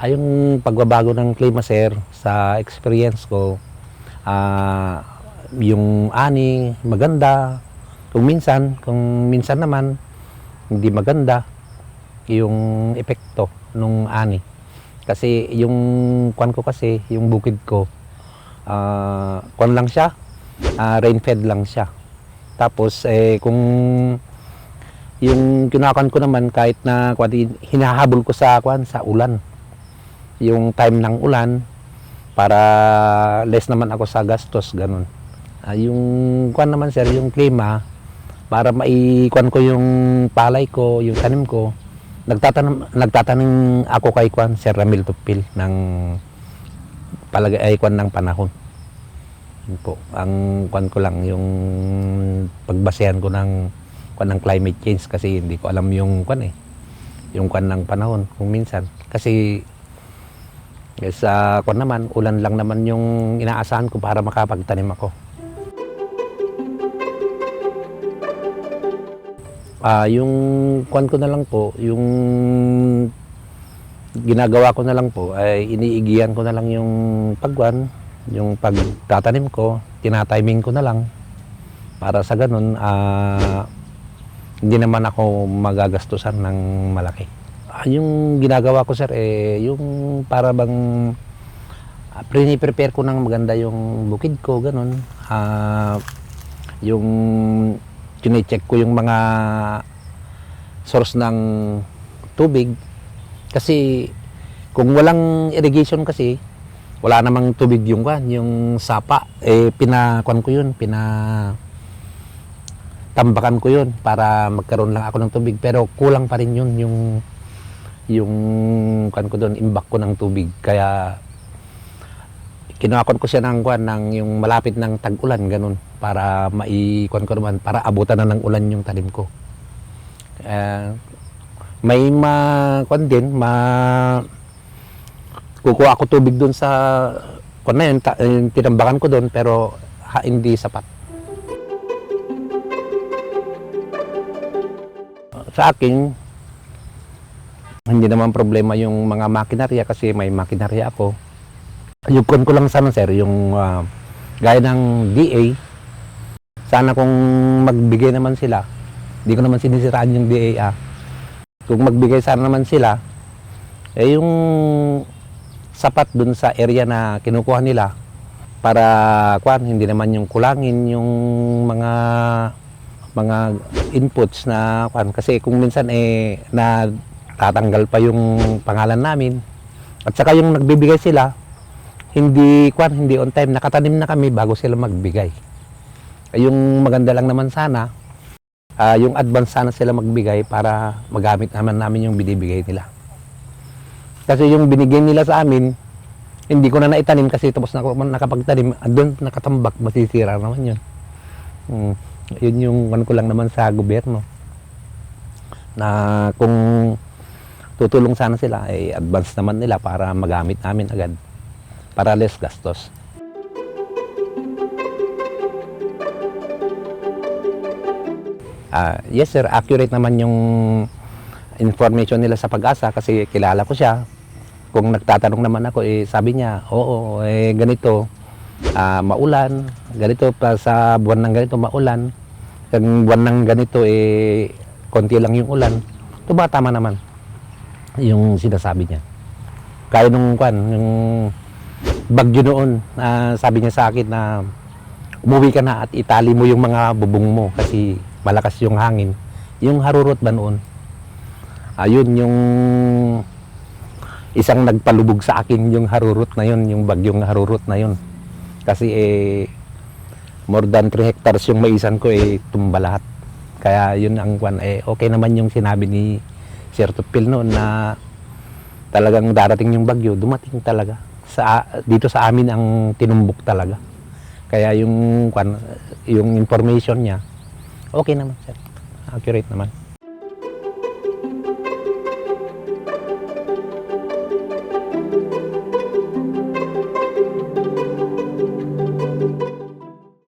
Yung pagbabago ng klima, sir, sa experience ko, yung ani, maganda. Kung minsan naman, hindi maganda yung epekto nung ani. Kasi yung kwan ko kasi, yung bukid ko, kwan lang siya, rain-fed lang siya. Tapos, kung yung kinakan ko naman, kahit na hinahabol ko sa ulan. Yung time ng ulan para less naman ako sa gastos, ganun. Yung kwan naman, sir, yung klima, para maikuan ko yung palay ko, yung tanim ko, nagtatanim ako kay Sir Ramil Tupil ng palagay kwan ng panahon. Yun po, ang kwan ko lang, yung pagbasehan ko ng climate change, kasi hindi ko alam yung yung kwan ng panahon kung minsan. Kasi sa kwan naman, ulan lang naman yung inaasahan ko para makapagtanim ako. Yung kwan ko na lang po, yung ginagawa ko na lang po ay iniigihan ko na lang yung yung pagtatanim ko, tinatiming ko na lang para sa ganun hindi naman ako magagastusan ng malaki. Yung ginagawa ko, sir, yung para bang prepare ko ng maganda yung bukid ko, ganun. Yung chine-check ko yung mga source ng tubig. Kasi kung walang irrigation kasi, wala namang tubig yung sapa. Pinakuan ko yun, tambakan ko yun para magkaroon lang ako ng tubig. Pero kulang pa rin yun, yung ko doon, imbak ko ng tubig. Kaya kinakon ko siya ng yung malapit ng tag-ulan, ganun, para maikuan ko naman, para abutan na ng ulan yung tanim ko. May kukuha ako tubig doon sa yung tinambakan ko doon, pero hindi sapat. Sa akin, hindi naman problema yung mga makinarya kasi may makinarya ako. Yung ko lang sana, sir, yung gaya ng DA, sana kung magbigay naman sila, hindi ko naman sinisiraan yung DA. Kung magbigay sana naman sila, yung sapat dun sa area na kinukuha nila para hindi naman yung kulangin yung mga inputs na kasi kung minsan na tatanggal pa yung pangalan namin. At saka yung nagbibigay sila, hindi on time, nakatanim na kami bago sila magbigay. Yung maganda lang naman sana, yung advance sana sila magbigay para magamit naman namin yung binibigay nila. Kasi yung binigay nila sa amin, hindi ko na naitanim kasi tapos nakapagtanim, doon nakatambak, masisira naman yun. Yun yung ko lang naman sa gobyerno. Na kung tutulong sana sila, advance naman nila para magamit namin agad. Para less gastos. Yes, sir, accurate naman yung information nila sa Pag-asa kasi kilala ko siya. Kung nagtatanong naman ako, sabi niya, oo, ganito, maulan, ganito pa sa buwan ng ganito maulan, sa buwan ng ganito, konti lang yung ulan. Tumatama naman yung sinasabi niya. Kaya nung yung bagyo noon, sabi niya sa akin na umuwi ka na at itali mo yung mga bubong mo kasi malakas yung hangin. Yung harurot ba noon? Ayun yung isang nagpalubog sa akin, yung harurot na yun, yung bagyong harurot na yun. Kasi more than 3 hectares yung maisan ko, tumba lahat. Kaya yun ang okay naman yung sinabi ni Sir Tupil noon na talagang darating yung bagyo, dumating talaga. Dito sa amin ang tinumbok talaga. Kaya yung information niya, okay naman, sir. Accurate naman.